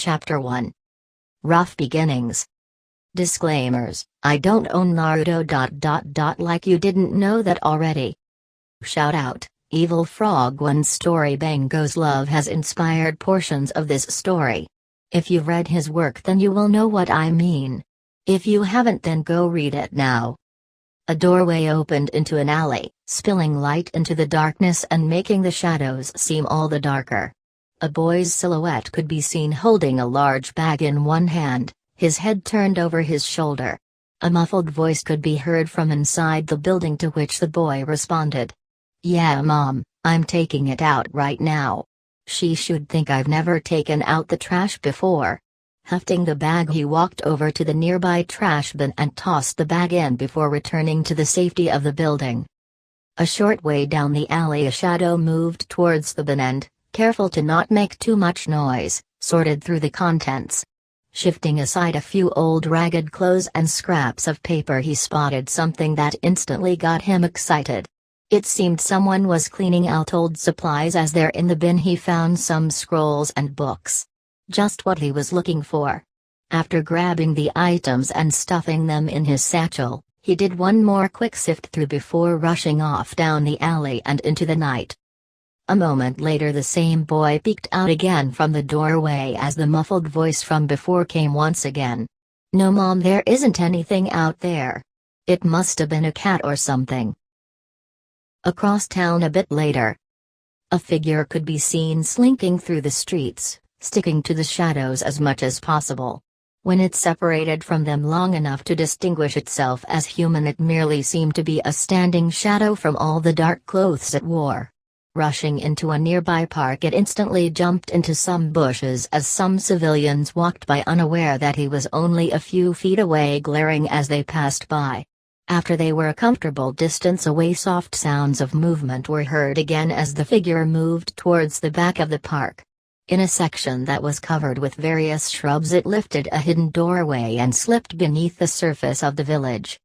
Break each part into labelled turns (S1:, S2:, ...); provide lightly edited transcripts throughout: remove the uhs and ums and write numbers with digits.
S1: Chapter 1. Rough Beginnings. Disclaimers: I don't own Naruto. Like you didn't know that already. Shout out, Evil Frog One's story Bango's love has inspired portions of this story. If you've read his work then you will know what I mean. If you haven't then go read it now. A doorway opened into an alley, spilling light into the darkness and making the shadows seem all the darker. A boy's silhouette could be seen holding a large bag in one hand, his head turned over his shoulder. A muffled voice could be heard from inside the building, to which the boy responded. "Yeah, Mom, I'm taking it out right now. She should think I've never taken out the trash before." Hefting the bag, he walked over to the nearby trash bin and tossed the bag in before returning to the safety of the building. A short way down the alley a shadow moved towards the bin and, careful to not make too much noise, sorted through the contents. Shifting aside a few old ragged clothes and scraps of paper, he spotted something that instantly got him excited. It seemed someone was cleaning out old supplies, as there in the bin he found some scrolls and books. Just what he was looking for. After grabbing the items and stuffing them in his satchel, he did one more quick sift through before rushing off down the alley and into the night. A moment later the same boy peeked out again from the doorway as the muffled voice from before came once again. "No, Mom, there isn't anything out there. It must have been a cat or something." Across town a bit later, a figure could be seen slinking through the streets, sticking to the shadows as much as possible. When it separated from them long enough to distinguish itself as human, it merely seemed to be a standing shadow from all the dark clothes it wore. Rushing into a nearby park, it instantly jumped into some bushes as some civilians walked by, unaware that he was only a few feet away, glaring as they passed by. After they were a comfortable distance away, soft sounds of movement were heard again as the figure moved towards the back of the park. In a section that was covered with various shrubs, it lifted a hidden doorway and slipped beneath the surface of the village.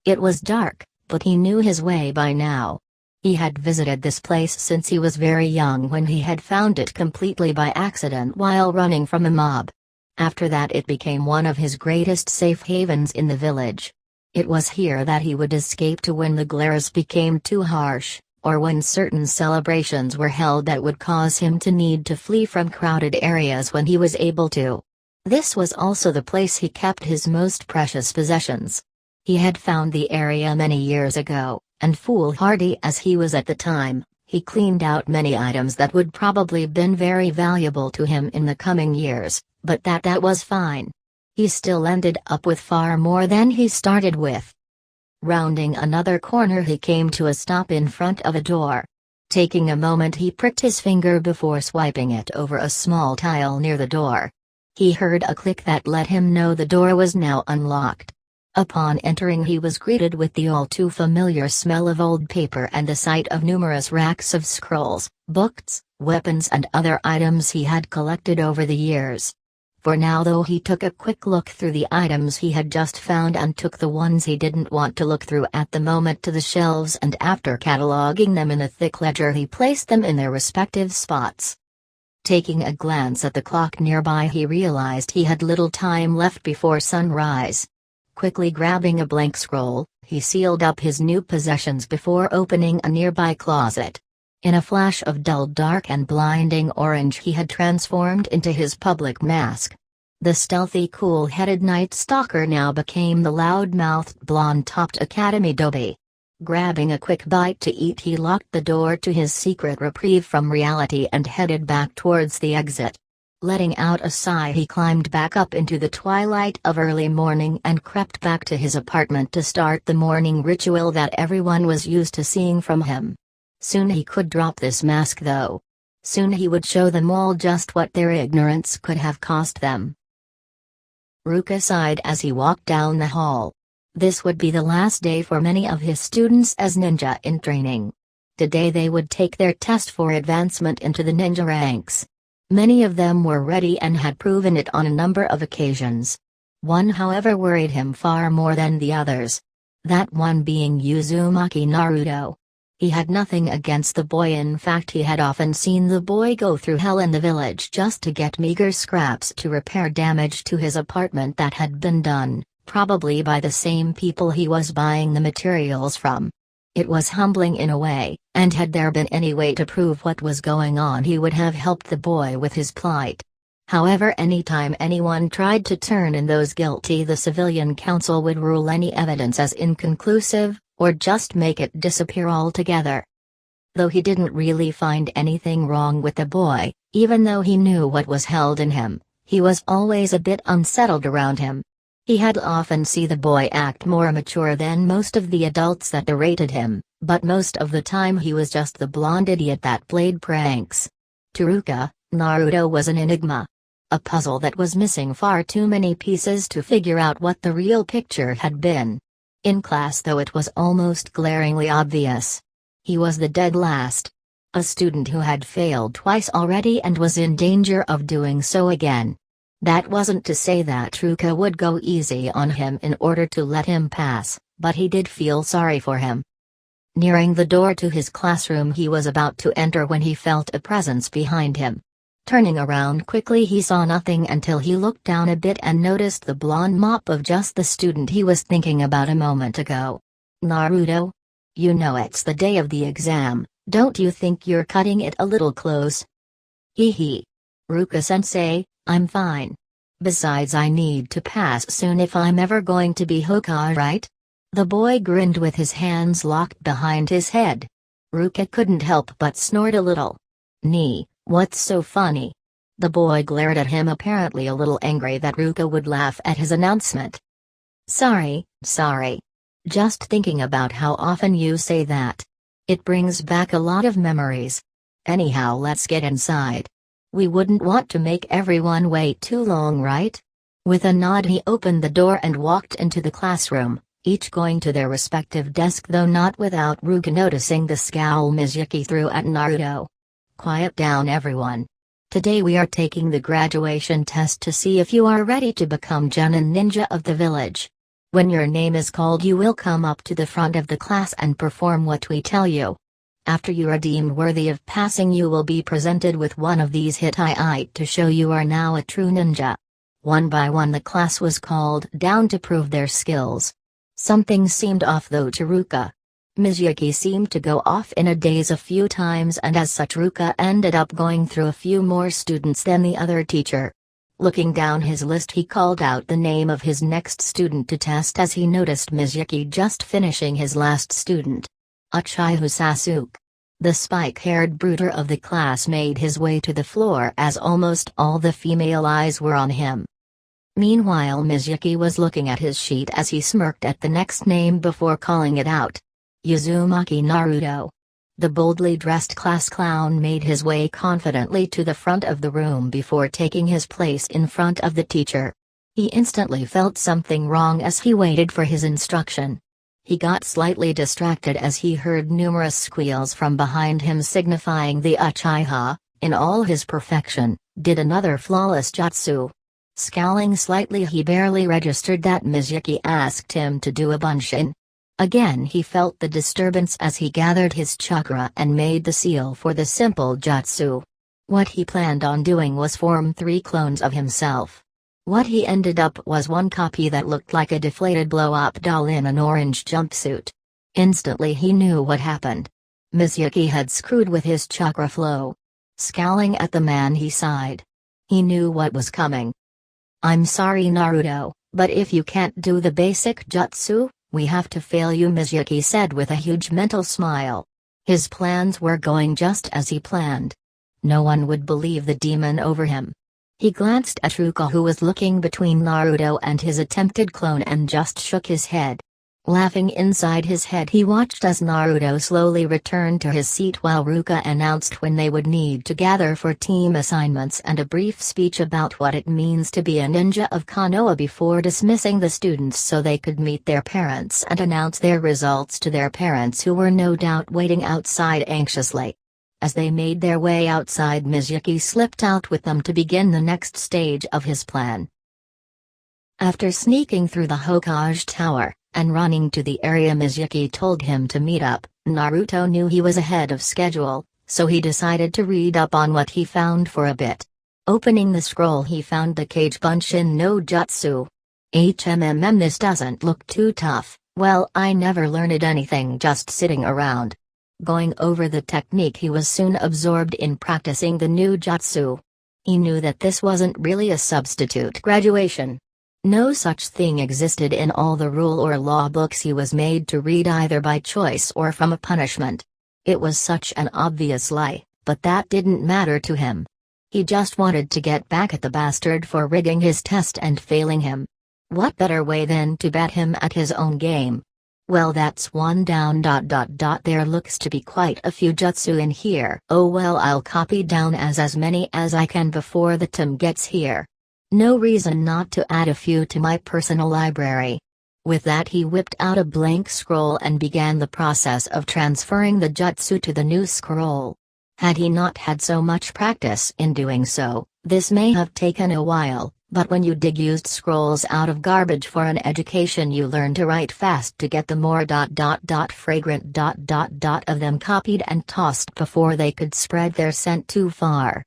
S1: It was dark, but he knew his way by now. He had visited this place since he was very young, when he had found it completely by accident while running from a mob. After that it became one of his greatest safe havens in the village. It was here that he would escape to when the glares became too harsh, or when certain celebrations were held that would cause him to need to flee from crowded areas when he was able to. This was also the place he kept his most precious possessions. He had found the area many years ago, and foolhardy as he was at the time, he cleaned out many items that would probably been very valuable to him in the coming years, but that was fine. He still ended up with far more than he started with. Rounding another corner he came to a stop in front of a door. Taking a moment he pricked his finger before swiping it over a small tile near the door. He heard a click that let him know the door was now unlocked. Upon entering he was greeted with the all too familiar smell of old paper and the sight of numerous racks of scrolls, books, weapons and other items he had collected over the years. For now though he took a quick look through the items he had just found and took the ones he didn't want to look through at the moment to the shelves, and after cataloging them in a thick ledger he placed them in their respective spots. Taking a glance at the clock nearby he realized he had little time left before sunrise. Quickly grabbing a blank scroll, he sealed up his new possessions before opening a nearby closet. In a flash of dull dark and blinding orange he had transformed into his public mask. The stealthy cool-headed night stalker now became the loud-mouthed blonde-topped academy doby. Grabbing a quick bite to eat he locked the door to his secret reprieve from reality and headed back towards the exit. Letting out a sigh he climbed back up into the twilight of early morning and crept back to his apartment to start the morning ritual that everyone was used to seeing from him. Soon he could drop this mask though. Soon he would show them all just what their ignorance could have cost them. Ruka sighed as he walked down the hall. This would be the last day for many of his students as ninja in training. Today they would take their test for advancement into the ninja ranks. Many of them were ready and had proven it on a number of occasions. One however worried him far more than the others. That one being Uzumaki Naruto. He had nothing against the boy, in fact he had often seen the boy go through hell in the village just to get meager scraps to repair damage to his apartment that had been done, probably by the same people he was buying the materials from. It was humbling in a way, and had there been any way to prove what was going on he would have helped the boy with his plight. However, anytime anyone tried to turn in those guilty, the civilian council would rule any evidence as inconclusive, or just make it disappear altogether. Though he didn't really find anything wrong with the boy, even though he knew what was held in him, he was always a bit unsettled around him. He had often seen the boy act more mature than most of the adults that berated him, but most of the time he was just the blonde idiot that played pranks. To Ruka, Naruto was an enigma. A puzzle that was missing far too many pieces to figure out what the real picture had been. In class though it was almost glaringly obvious. He was the dead last. A student who had failed twice already and was in danger of doing so again. That wasn't to say that Ruka would go easy on him in order to let him pass, but he did feel sorry for him. Nearing the door to his classroom he was about to enter when he felt a presence behind him. Turning around quickly he saw nothing until he looked down a bit and noticed the blonde mop of just the student he was thinking about a moment ago. Naruto? You know it's the day of the exam, don't you think you're cutting it a little close? Hee. Ruka-sensei, I'm fine. Besides I need to pass soon if I'm ever going to be Hokage, right? The boy grinned with his hands locked behind his head. Ruka couldn't help but snort a little. What's so funny? The boy glared at him, apparently a little angry that Ruka would laugh at his announcement. Sorry. Just thinking about how often you say that. It brings back a lot of memories. Anyhow, let's get inside. We wouldn't want to make everyone wait too long, right? With a nod he opened the door and walked into the classroom, each going to their respective desk, though not without Ruka noticing the scowl Mizuki threw at Naruto. Quiet down everyone. Today we are taking the graduation test to see if you are ready to become Genin Ninja of the village. When your name is called you will come up to the front of the class and perform what we tell you. After you are deemed worthy of passing you will be presented with one of these hitai to show you are now a true ninja. One by one the class was called down to prove their skills. Something seemed off though to Ruka. Mizuki seemed to go off in a daze a few times, and as such Ruka ended up going through a few more students than the other teacher. Looking down his list he called out the name of his next student to test as he noticed Mizuki just finishing his last student. Uchiha Sasu. The spike-haired brooder of the class made his way to the floor as almost all the female eyes were on him. Meanwhile Mizuki was looking at his sheet as he smirked at the next name before calling it out. Uzumaki Naruto. The boldly dressed class clown made his way confidently to the front of the room before taking his place in front of the teacher. He instantly felt something wrong as he waited for his instruction. He got slightly distracted as he heard numerous squeals from behind him signifying the Uchiha, in all his perfection, did another flawless jutsu. Scowling slightly he barely registered that Mizuki asked him to do a bunshin. Again he felt the disturbance as he gathered his chakra and made the seal for the simple jutsu. What he planned on doing was form 3 clones of himself. What he ended up was one copy that looked like a deflated blow-up doll in an orange jumpsuit. Instantly he knew what happened. Mizuki had screwed with his chakra flow. Scowling at the man he sighed. He knew what was coming. I'm sorry Naruto, but if you can't do the basic jutsu, we have to fail you, Mizuki said with a huge mental smile. His plans were going just as he planned. No one would believe the demon over him. He glanced at Ruka who was looking between Naruto and his attempted clone and just shook his head. Laughing inside his head he watched as Naruto slowly returned to his seat while Ruka announced when they would need to gather for team assignments and a brief speech about what it means to be a ninja of Konoha before dismissing the students so they could meet their parents and announce their results to their parents who were no doubt waiting outside anxiously. As they made their way outside Mizuki slipped out with them to begin the next stage of his plan. After sneaking through the Hokage Tower, and running to the area Mizuki told him to meet up. Naruto knew he was ahead of schedule, so he decided to read up on what he found for a bit. Opening the scroll, he found the Kage Bunshin no Jutsu. This doesn't look too tough. Well, I never learned anything just sitting around. Going over the technique, he was soon absorbed in practicing the new jutsu. He knew that this wasn't really a substitute graduation. No such thing existed in all the rule or law books he was made to read, either by choice or from a punishment. It was such an obvious lie, but that didn't matter to him. He just wanted to get back at the bastard for rigging his test and failing him. What better way than to bet him at his own game? Well, that's one down. There looks to be quite a few jutsu in here. Oh well, I'll copy down as many as I can before the time gets here. No reason not to add a few to my personal library. With that, he whipped out a blank scroll and began the process of transferring the jutsu to the new scroll. Had he not had so much practice in doing so, this may have taken a while, but when you dig used scrolls out of garbage for an education, you learn to write fast to get the more fragrant of them copied and tossed before they could spread their scent too far.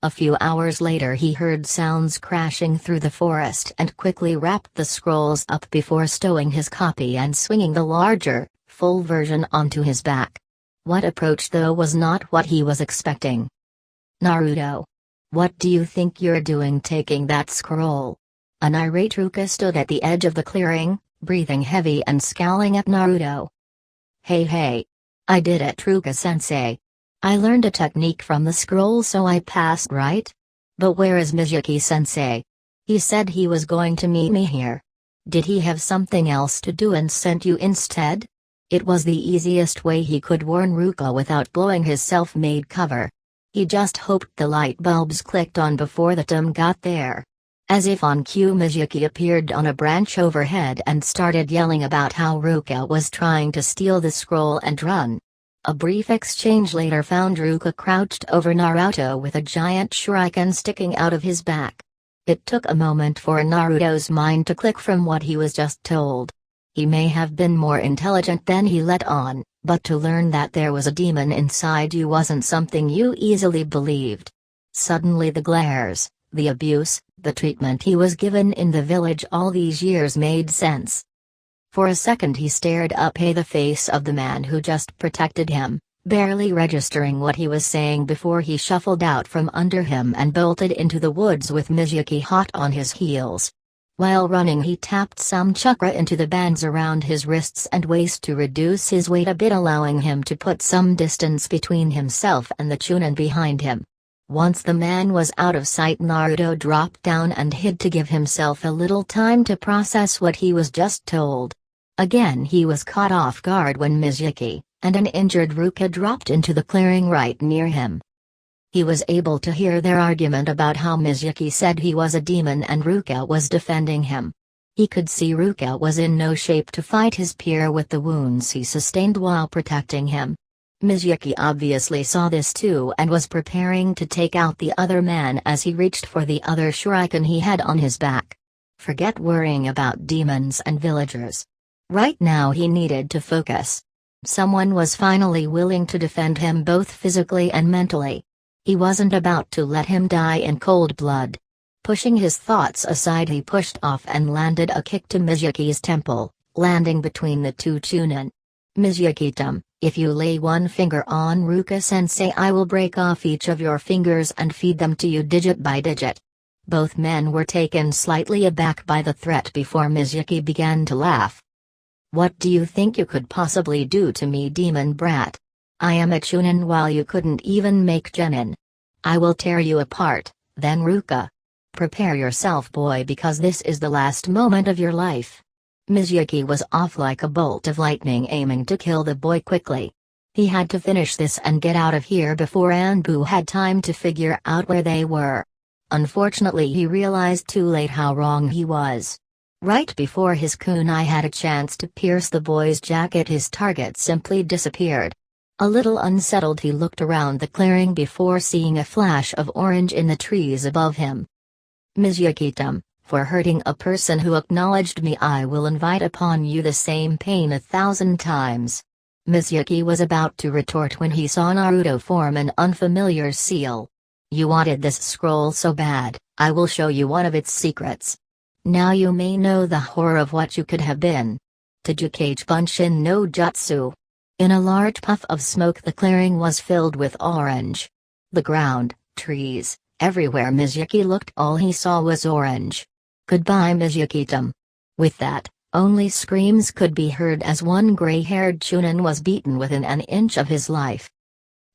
S1: A few hours later, he heard sounds crashing through the forest and quickly wrapped the scrolls up before stowing his copy and swinging the larger, full version onto his back. What approach, though, was not what he was expecting. Naruto. What do you think you're doing taking that scroll? An irate Ruka stood at the edge of the clearing, breathing heavy and scowling at Naruto. Hey. I did it, Ruka-sensei. I learned a technique from the scroll, so I passed, right? But where is Mizuki-sensei? He said he was going to meet me here. Did he have something else to do and sent you instead? It was the easiest way he could warn Ruka without blowing his self-made cover. He just hoped the light bulbs clicked on before the time got there. As if on cue, Mizuki appeared on a branch overhead and started yelling about how Ruka was trying to steal the scroll and run. A brief exchange later found Ruka crouched over Naruto with a giant shuriken sticking out of his back. It took a moment for Naruto's mind to click from what he was just told. He may have been more intelligent than he let on, but to learn that there was a demon inside you wasn't something you easily believed. Suddenly the glares, the abuse, the treatment he was given in the village all these years made sense. For a second he stared up at the face of the man who just protected him, barely registering what he was saying before he shuffled out from under him and bolted into the woods with Mizuki hot on his heels. While running, he tapped some chakra into the bands around his wrists and waist to reduce his weight a bit, allowing him to put some distance between himself and the Chunin behind him. Once the man was out of sight, Naruto dropped down and hid to give himself a little time to process what he was just told. Again he was caught off guard when Mizuki and an injured Ruka dropped into the clearing right near him. He was able to hear their argument about how Mizuki said he was a demon and Ruka was defending him. He could see Ruka was in no shape to fight his peer with the wounds he sustained while protecting him. Mizuki obviously saw this too and was preparing to take out the other man as he reached for the other shuriken he had on his back. Forget worrying about demons and villagers. Right now he needed to focus. Someone was finally willing to defend him both physically and mentally. He wasn't about to let him die in cold blood. Pushing his thoughts aside, he pushed off and landed a kick to Mizuki's temple, landing between the two Chunin. Mizuki-tama, if you lay one finger on Ruka-sensei, I will break off each of your fingers and feed them to you digit by digit. Both men were taken slightly aback by the threat before Mizuki began to laugh. What do you think you could possibly do to me, demon brat? I am a Chunin while you couldn't even make genin. I will tear you apart, then Ruka. Prepare yourself, boy, because this is the last moment of your life. Mizuki was off like a bolt of lightning, aiming to kill the boy quickly. He had to finish this and get out of here before Anbu had time to figure out where they were. Unfortunately, he realized too late how wrong he was. Right before his kunai had a chance to pierce the boy's jacket, his target simply disappeared. A little unsettled, he looked around the clearing before seeing a flash of orange in the trees above him. Mizuki-tama, For hurting a person who acknowledged me, I will invite upon you the same pain 1,000 times. Mizuyuki was about to retort when he saw Naruto form an unfamiliar seal. You wanted this scroll so bad, I will show you one of its secrets. Now you may know the horror of what you could have been. Tajukage Bunshin no Jutsu. In a large puff of smoke, the clearing was filled with orange. The ground, trees, everywhere Mizuyuki looked, all he saw was orange. Goodbye Mizuyuki-dum. With that, only screams could be heard as one gray-haired Chunin was beaten within an inch of his life.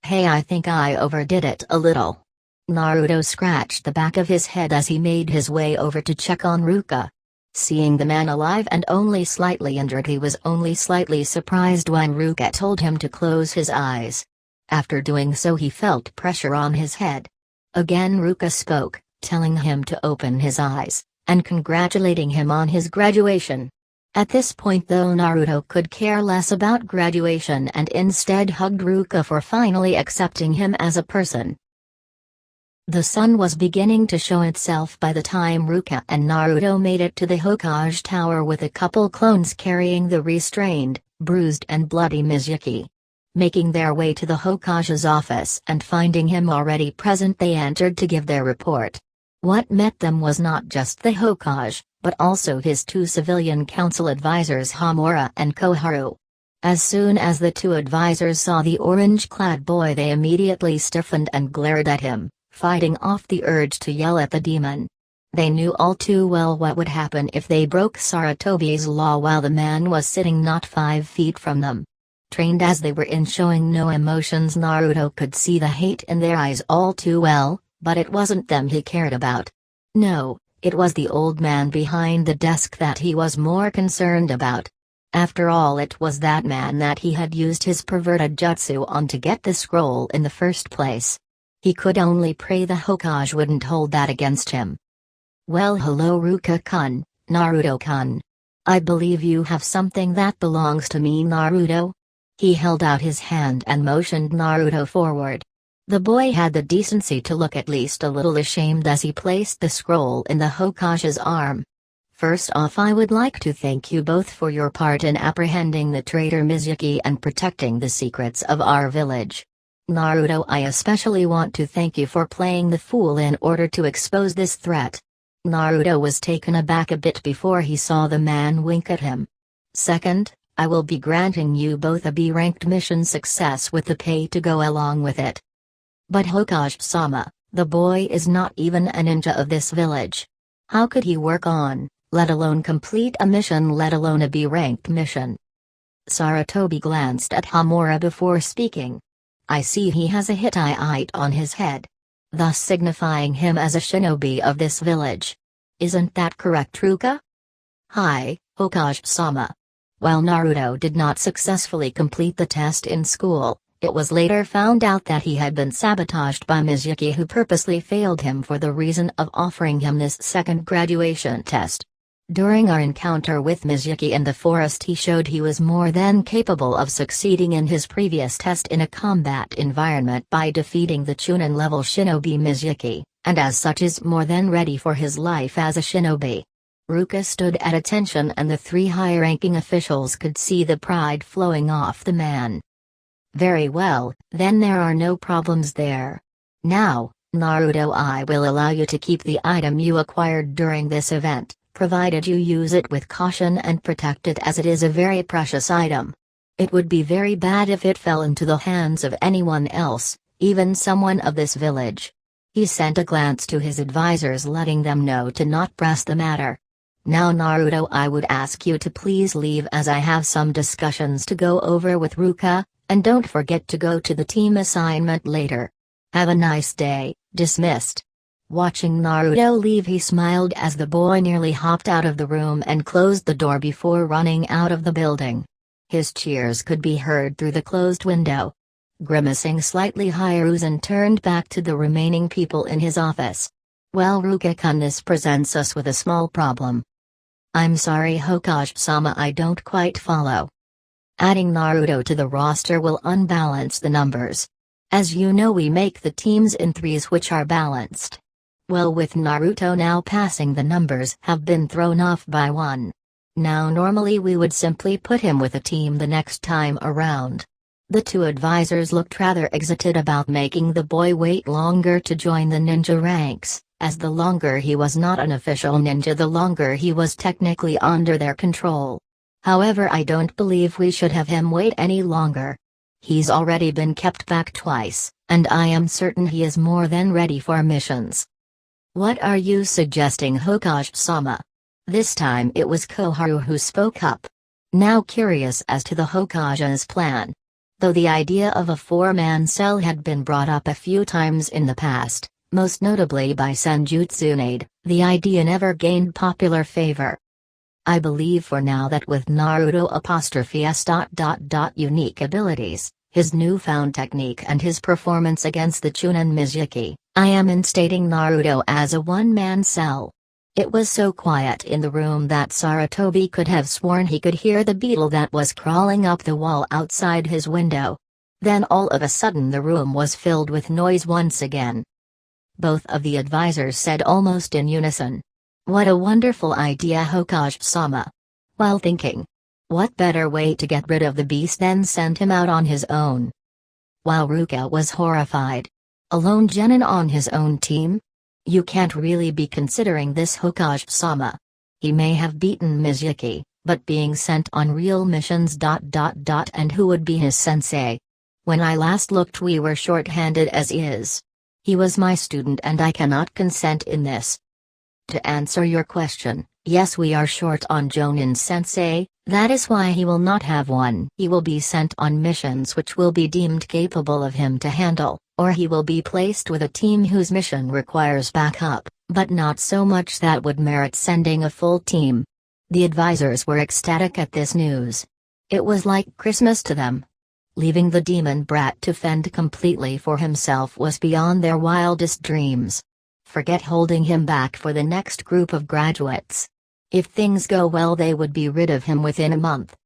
S1: Hey, I think I overdid it a little. Naruto scratched the back of his head as he made his way over to check on Ruka. Seeing the man alive and only slightly injured, he was only slightly surprised when Ruka told him to close his eyes. After doing so, he felt pressure on his head. Again Ruka spoke, telling him to open his eyes, and congratulating him on his graduation. At this point though, Naruto could care less about graduation and instead hugged Ruka for finally accepting him as a person. The sun was beginning to show itself by the time Ruka and Naruto made it to the Hokage Tower, with a couple clones carrying the restrained, bruised and bloody Mizuyuki. Making their way to the Hokage's office and finding him already present, they entered to give their report. What met them was not just the Hokage, but also his two civilian council advisors Hamura and Koharu. As soon as the two advisors saw the orange-clad boy, they immediately stiffened and glared at him, fighting off the urge to yell at the demon. They knew all too well what would happen if they broke Saratobi's law while the man was sitting not 5 feet from them. Trained as they were in showing no emotions, Naruto could see the hate in their eyes all too well, but it wasn't them he cared about. No, it was the old man behind the desk that he was more concerned about. After all, it was that man that he had used his perverted jutsu on to get the scroll in the first place. He could only pray the Hokage wouldn't hold that against him. Well, hello Ruka-kun, Naruto-kun. I believe you have something that belongs to me, Naruto. He held out his hand and motioned Naruto forward. The boy had the decency to look at least a little ashamed as he placed the scroll in the Hokage's arm. First off, I would like to thank you both for your part in apprehending the traitor Mizuyuki and protecting the secrets of our village. Naruto, I especially want to thank you for playing the fool in order to expose this threat. Naruto was taken aback a bit before he saw the man wink at him. Second, I will be granting you both a B-ranked mission success with the pay to go along with it. But Hokage-sama, the boy is not even a ninja of this village. How could he work on, let alone complete a mission, let alone a B-ranked mission? Saratobi glanced at Hamura before speaking. I see he has a Hittite on his head, thus signifying him as a shinobi of this village. Isn't that correct, Ruka? Hi, Hokage-sama. While Naruto did not successfully complete the test in school, it was later found out that he had been sabotaged by Mizuyuki, who purposely failed him for the reason of offering him this second graduation test. During our encounter with Mizuyuki in the forest, he showed he was more than capable of succeeding in his previous test in a combat environment by defeating the Chunin-level shinobi Mizuyuki, and as such is more than ready for his life as a shinobi. Ruka stood at attention and the 3 high-ranking officials could see the pride flowing off the man. Very well, then there are no problems there. Now, Naruto, I will allow you to keep the item you acquired during this event, provided you use it with caution and protect it, as it is a very precious item. It would be very bad if it fell into the hands of anyone else, even someone of this village. He sent a glance to his advisors, letting them know to not press the matter. Now Naruto, I would ask you to please leave, as I have some discussions to go over with Ruka, and don't forget to go to the team assignment later. Have a nice day. Dismissed. Watching Naruto leave, he smiled as the boy nearly hopped out of the room and closed the door before running out of the building. His cheers could be heard through the closed window. Grimacing slightly, Hiruzen turned back to the remaining people in his office. Well, Ruka-kun, this presents us with a small problem. I'm sorry, Hokage-sama, I don't quite follow. Adding Naruto to the roster will unbalance the numbers. As you know, we make the teams in threes which are balanced. Well, with Naruto now passing, the numbers have been thrown off by one. Now normally we would simply put him with a team the next time around. The two advisors looked rather excited about making the boy wait longer to join the ninja ranks, as the longer he was not an official ninja, the longer he was technically under their control. However, I don't believe we should have him wait any longer. He's already been kept back twice, and I am certain he is more than ready for missions. What are you suggesting, Hokage-sama? This time it was Koharu who spoke up. Now curious as to the Hokage's plan. Though the idea of a four-man cell had been brought up a few times in the past, most notably by Senjutsu, the idea never gained popular favor. I believe for now that with Naruto''s unique abilities, his newfound technique and his performance against the Chunin Mizuki, I am instating Naruto as a one-man cell. It was so quiet in the room that Sarutobi could have sworn he could hear the beetle that was crawling up the wall outside his window. Then all of a sudden the room was filled with noise once again. Both of the advisors said almost in unison, "What a wonderful idea, Hokage-sama." While thinking, what better way to get rid of the beast than send him out on his own? While Ruka was horrified. Alone Genin on his own team? You can't really be considering this, Hokage-sama. He may have beaten Mizuki, but being sent on real missions. And who would be his sensei? When I last looked, we were short-handed as is. He was my student and I cannot consent in this. To answer your question, yes, we are short on Jonin sensei, that is why he will not have one. He will be sent on missions which will be deemed capable of him to handle, or he will be placed with a team whose mission requires backup, but not so much that would merit sending a full team. The advisors were ecstatic at this news. It was like Christmas to them. Leaving the demon brat to fend completely for himself was beyond their wildest dreams. Forget holding him back for the next group of graduates. If things go well, they would be rid of him within a month.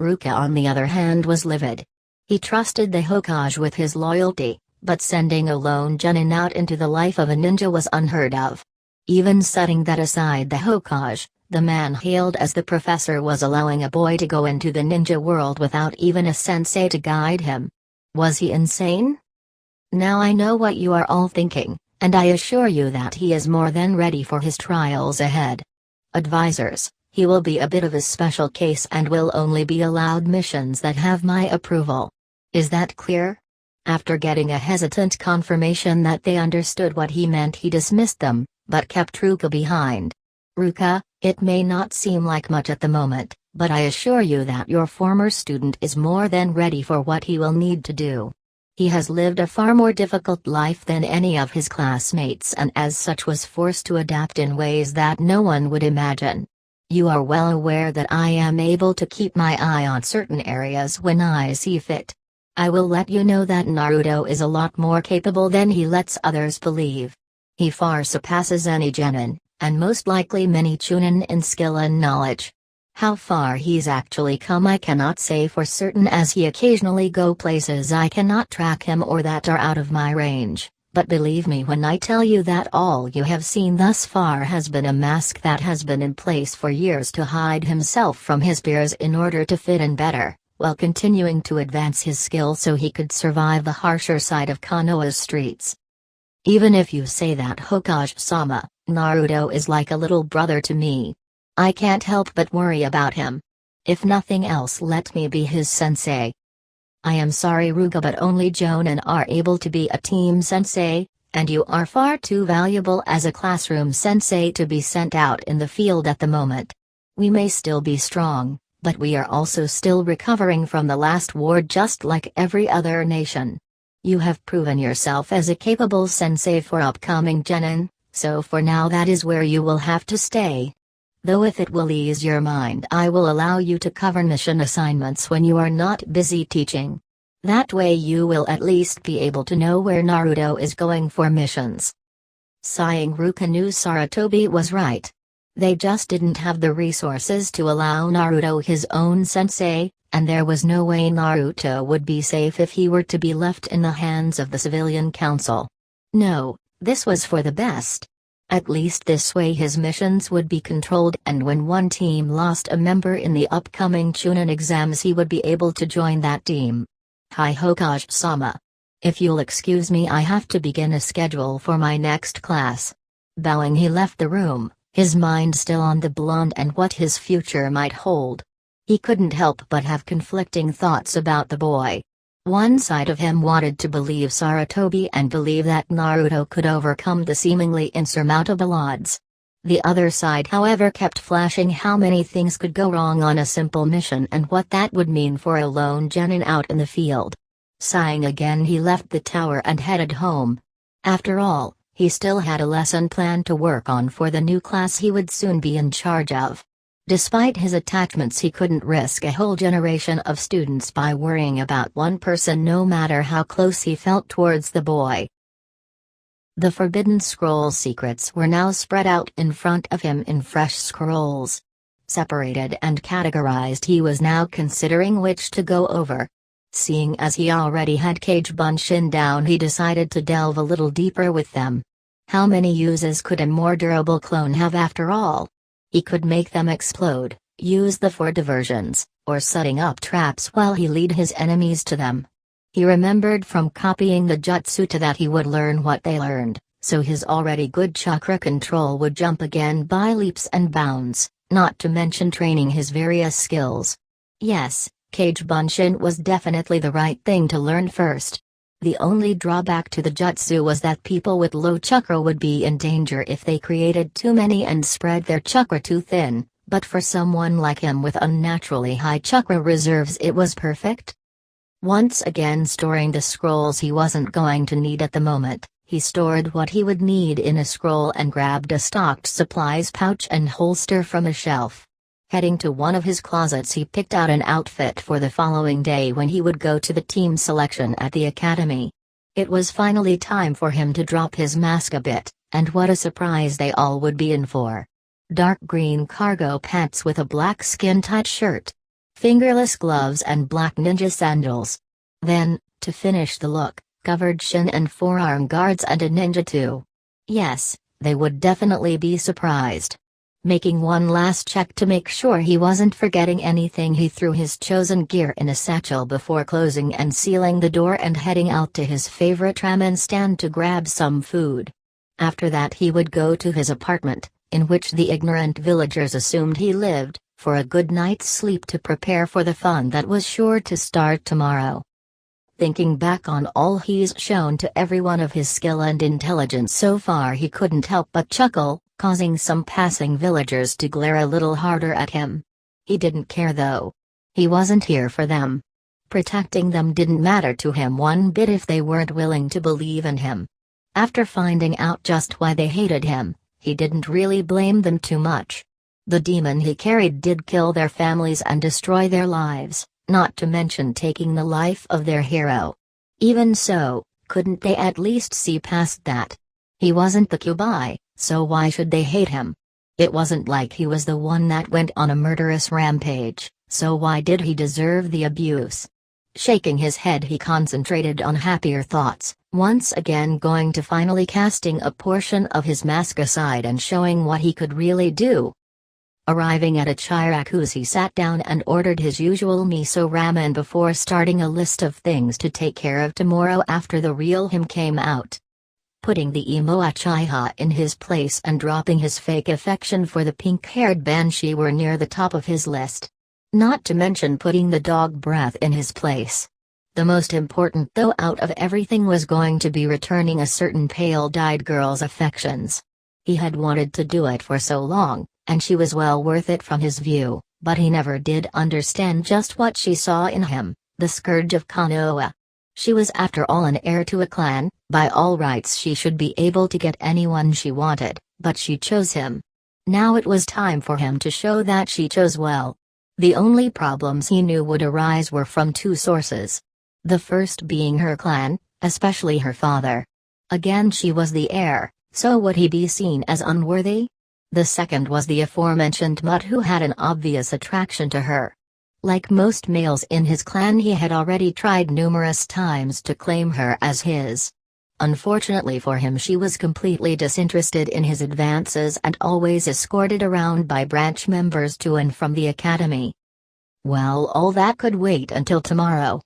S1: Ruka on the other hand was livid. He trusted the Hokage with his loyalty, but sending a lone Genin out into the life of a ninja was unheard of. Even setting that aside, the Hokage, the man hailed as the professor, was allowing a boy to go into the ninja world without even a sensei to guide him. Was he insane? Now I know what you are all thinking, and I assure you that he is more than ready for his trials ahead. Advisors, he will be a bit of a special case and will only be allowed missions that have my approval. Is that clear? After getting a hesitant confirmation that they understood what he meant, he dismissed them, but kept Ruka behind. Ruka, it may not seem like much at the moment, but I assure you that your former student is more than ready for what he will need to do. He has lived a far more difficult life than any of his classmates and as such was forced to adapt in ways that no one would imagine. You are well aware that I am able to keep my eye on certain areas when I see fit. I will let you know that Naruto is a lot more capable than he lets others believe. He far surpasses any Genin, and most likely many Chunin in skill and knowledge. How far he's actually come I cannot say for certain, as he occasionally go places I cannot track him or that are out of my range, but believe me when I tell you that all you have seen thus far has been a mask that has been in place for years to hide himself from his peers in order to fit in better, while continuing to advance his skill so he could survive the harsher side of Konoha's streets. Even if you say that, Hokage-sama, Naruto is like a little brother to me. I can't help but worry about him. If nothing else, let me be his sensei. I am sorry, Ruka, but only Jonin are able to be a team sensei, and you are far too valuable as a classroom sensei to be sent out in the field at the moment. We may still be strong, but we are also still recovering from the last war just like every other nation. You have proven yourself as a capable sensei for upcoming Genin, so for now that is where you will have to stay. Though if it will ease your mind, I will allow you to cover mission assignments when you are not busy teaching. That way you will at least be able to know where Naruto is going for missions. Sighing, Ruka knew Sarutobi was right. They just didn't have the resources to allow Naruto his own sensei, and there was no way Naruto would be safe if he were to be left in the hands of the civilian council. No, this was for the best. At least this way his missions would be controlled, and when one team lost a member in the upcoming Chunin exams he would be able to join that team. Hi Hokage-sama. If you'll excuse me, I have to begin a schedule for my next class. Bowing, he left the room, his mind still on the blonde and what his future might hold. He couldn't help but have conflicting thoughts about the boy. One side of him wanted to believe Sarutobi and believe that Naruto could overcome the seemingly insurmountable odds. The other side, however, kept flashing how many things could go wrong on a simple mission and what that would mean for a lone genin out in the field. Sighing again, he left the tower and headed home. After all, he still had a lesson plan to work on for the new class he would soon be in charge of. Despite his attachments, he couldn't risk a whole generation of students by worrying about one person, no matter how close he felt towards the boy. The Forbidden Scroll secrets were now spread out in front of him in fresh scrolls. Separated and categorized, he was now considering which to go over. Seeing as he already had Kage Bunshin down, he decided to delve a little deeper with them. How many uses could a more durable clone have after all? He could make them explode, use them for diversions, or setting up traps while he lead his enemies to them. He remembered from copying the Jutsuta that he would learn what they learned, so his already good chakra control would jump again by leaps and bounds, not to mention training his various skills. Yes, Kage Bunshin was definitely the right thing to learn first. The only drawback to the jutsu was that people with low chakra would be in danger if they created too many and spread their chakra too thin, but for someone like him with unnaturally high chakra reserves it was perfect. Once again storing the scrolls he wasn't going to need at the moment, he stored what he would need in a scroll and grabbed a stocked supplies pouch and holster from a shelf. Heading to one of his closets, he picked out an outfit for the following day when he would go to the team selection at the academy. It was finally time for him to drop his mask a bit, and what a surprise they all would be in for. Dark green cargo pants with a black skin-tight shirt, fingerless gloves and black ninja sandals. Then, to finish the look, covered shin and forearm guards and a ninja too. Yes, they would definitely be surprised. Making one last check to make sure he wasn't forgetting anything, he threw his chosen gear in a satchel before closing and sealing the door and heading out to his favorite ramen stand to grab some food. After that he would go to his apartment, in which the ignorant villagers assumed he lived, for a good night's sleep to prepare for the fun that was sure to start tomorrow. Thinking back on all he's shown to everyone of his skill and intelligence so far, he couldn't help but chuckle, causing some passing villagers to glare a little harder at him. He didn't care though. He wasn't here for them. Protecting them didn't matter to him one bit if they weren't willing to believe in him. After finding out just why they hated him, he didn't really blame them too much. The demon he carried did kill their families and destroy their lives, not to mention taking the life of their hero. Even so, couldn't they at least see past that? He wasn't the Kyuubi, so why should they hate him? It wasn't like he was the one that went on a murderous rampage, so why did he deserve the abuse? Shaking his head, he concentrated on happier thoughts, once again going to finally casting a portion of his mask aside and showing what he could really do. Arriving at a Chiraku's, he sat down and ordered his usual miso ramen before starting a list of things to take care of tomorrow after the real him came out. Putting the emo Uchiha in his place and dropping his fake affection for the pink-haired banshee were near the top of his list. Not to mention putting the dog breath in his place. The most important though out of everything was going to be returning a certain pale-dyed girl's affections. He had wanted to do it for so long, and she was well worth it from his view, but he never did understand just what she saw in him, the scourge of Konoha. She was after all an heir to a clan, by all rights she should be able to get anyone she wanted, but she chose him. Now it was time for him to show that she chose well. The only problems he knew would arise were from two sources. The first being her clan, especially her father. Again, she was the heir, so would he be seen as unworthy? The second was the aforementioned mutt who had an obvious attraction to her. Like most males in his clan, he had already tried numerous times to claim her as his. Unfortunately for him, she was completely disinterested in his advances and always escorted around by branch members to and from the academy. Well, all that could wait until tomorrow.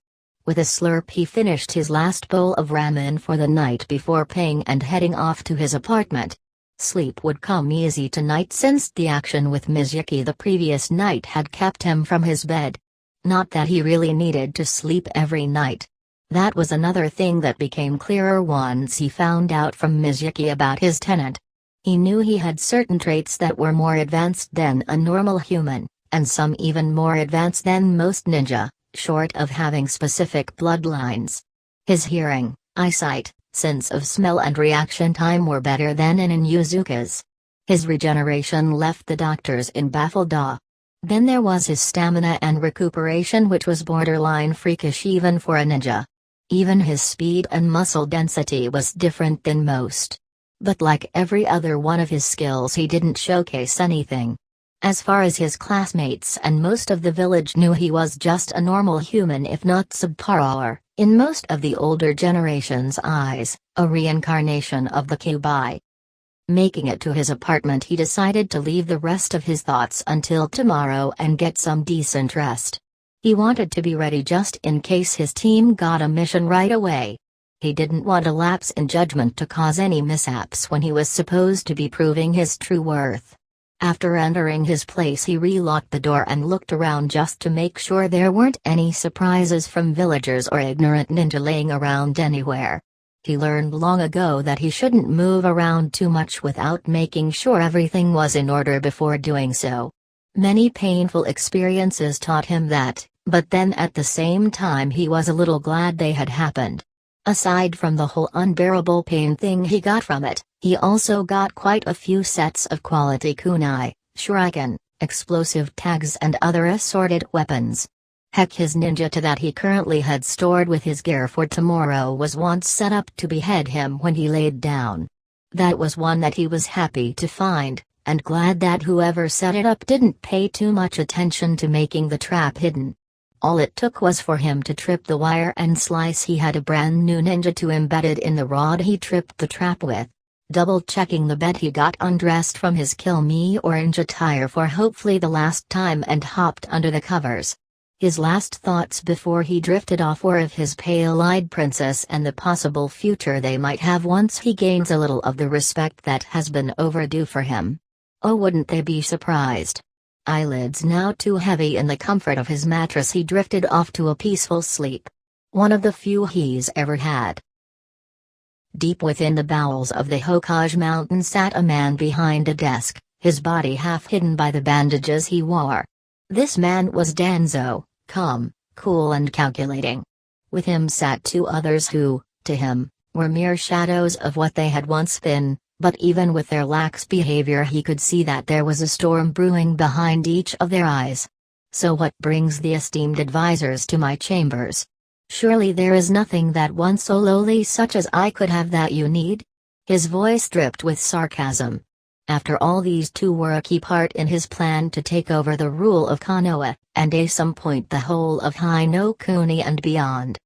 S1: With a slurp he finished his last bowl of ramen for the night before paying and heading off to his apartment. Sleep would come easy tonight since the action with Mizuki the previous night had kept him from his bed. Not that he really needed to sleep every night. That was another thing that became clearer once he found out from Mizuki about his tenant. He knew he had certain traits that were more advanced than a normal human, and some even more advanced than most ninja, short of having specific bloodlines. His hearing, eyesight, sense of smell and reaction time were better than in Yuzuka's. His regeneration left the doctors in baffled awe. Then there was his stamina and recuperation, which was borderline freakish even for a ninja. Even his speed and muscle density was different than most. But like every other one of his skills, he didn't showcase anything. As far as his classmates and most of the village knew, he was just a normal human, if not subpar, or, in most of the older generation's eyes, a reincarnation of the Kiba. Making it to his apartment, he decided to leave the rest of his thoughts until tomorrow and get some decent rest. He wanted to be ready just in case his team got a mission right away. He didn't want a lapse in judgment to cause any mishaps when he was supposed to be proving his true worth. After entering his place, he relocked the door and looked around just to make sure there weren't any surprises from villagers or ignorant ninja laying around anywhere. He learned long ago that he shouldn't move around too much without making sure everything was in order before doing so. Many painful experiences taught him that, but then at the same time he was a little glad they had happened. Aside from the whole unbearable pain thing he got from it, he also got quite a few sets of quality kunai, shuriken, explosive tags and other assorted weapons. Heck, his ninja that he currently had stored with his gear for tomorrow was once set up to behead him when he laid down. That was one that he was happy to find, and glad that whoever set it up didn't pay too much attention to making the trap hidden. All it took was for him to trip the wire and slice. He had a brand new ninja embedded in the rod he tripped the trap with. Double-checking the bed, he got undressed from his Kill Me orange attire for hopefully the last time and hopped under the covers. His last thoughts before he drifted off were of his pale-eyed princess and the possible future they might have once he gains a little of the respect that has been overdue for him. Oh, wouldn't they be surprised? Eyelids now too heavy in the comfort of his mattress, he drifted off to a peaceful sleep. One of the few he's ever had. Deep within the bowels of the Hokage mountain sat a man behind a desk, his body half hidden by the bandages he wore. This man was Danzo, calm, cool and calculating. With him sat two others who, to him, were mere shadows of what they had once been. But even with their lax behavior, he could see that there was a storm brewing behind each of their eyes. So what brings the esteemed advisors to my chambers? Surely there is nothing that one so lowly such as I could have that you need? His voice dripped with sarcasm. After all, these two were a key part in his plan to take over the rule of Konoha, and at some point the whole of Hinokuni and beyond.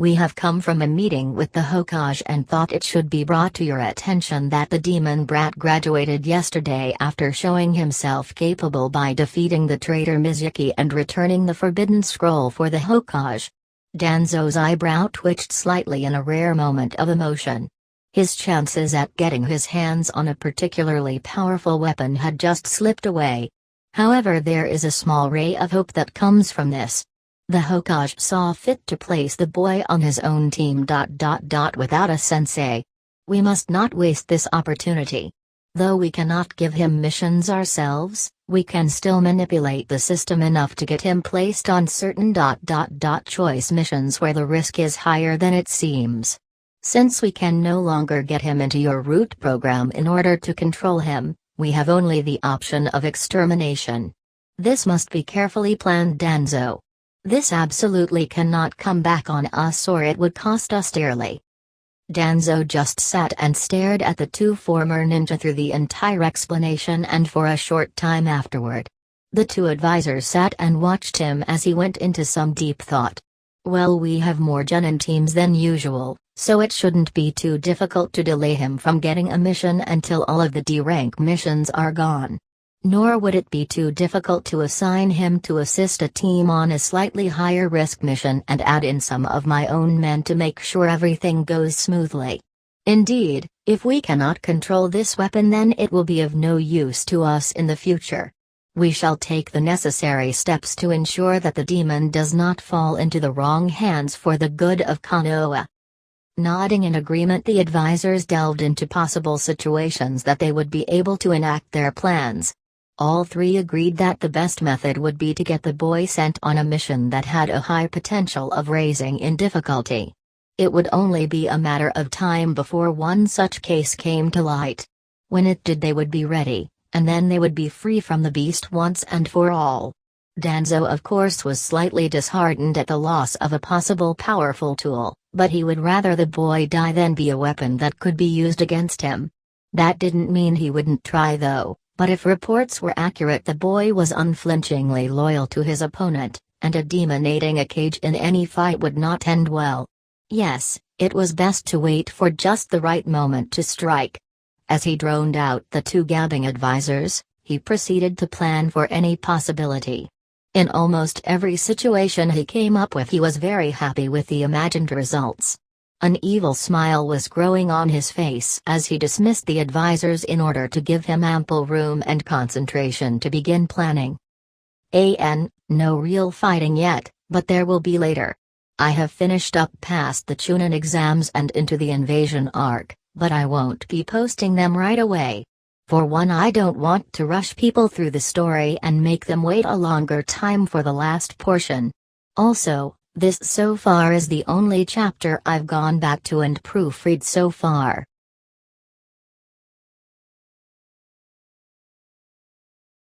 S1: We have come from a meeting with the Hokage and thought it should be brought to your attention that the demon brat graduated yesterday after showing himself capable by defeating the traitor Mizuki and returning the forbidden scroll for the Hokage. Danzo's eyebrow twitched slightly in a rare moment of emotion. His chances at getting his hands on a particularly powerful weapon had just slipped away. However, there is a small ray of hope that comes from this. The Hokage saw fit to place the boy on his own team. Without a sensei. We must not waste this opportunity. Though we cannot give him missions ourselves, we can still manipulate the system enough to get him placed on certain choice missions where the risk is higher than it seems. Since we can no longer get him into your root program in order to control him, we have only the option of extermination. This must be carefully planned, Danzo. This absolutely cannot come back on us or it would cost us dearly. Danzo just sat and stared at the two former ninja through the entire explanation and for a short time afterward. The two advisors sat and watched him as he went into some deep thought. Well, we have more Genin teams than usual, so it shouldn't be too difficult to delay him from getting a mission until all of the D-rank missions are gone. Nor would it be too difficult to assign him to assist a team on a slightly higher risk mission and add in some of my own men to make sure everything goes smoothly. Indeed, if we cannot control this weapon, then it will be of no use to us in the future. We shall take the necessary steps to ensure that the demon does not fall into the wrong hands for the good of Konoha. Nodding in agreement, the advisors delved into possible situations that they would be able to enact their plans. All three agreed that the best method would be to get the boy sent on a mission that had a high potential of raising in difficulty. It would only be a matter of time before one such case came to light. When it did, they would be ready, and then they would be free from the beast once and for all. Danzo, of course, was slightly disheartened at the loss of a possible powerful tool, but he would rather the boy die than be a weapon that could be used against him. That didn't mean he wouldn't try though, but if reports were accurate, the boy was unflinchingly loyal to his opponent, and a demon aiding a cage in any fight would not end well. Yes, it was best to wait for just the right moment to strike. As he droned out the two gabbing advisors, he proceeded to plan for any possibility. In almost every situation he came up with, he was very happy with the imagined results. An evil smile was growing on his face as he dismissed the advisors in order to give him ample room and concentration to begin planning. No real fighting yet, but there will be later. I have finished up past the Chunin exams and into the invasion arc, but I won't be posting them right away. For one, I don't want to rush people through the story and make them wait a longer time for the last portion. Also, this so far is the only chapter I've gone back to and proofread so far,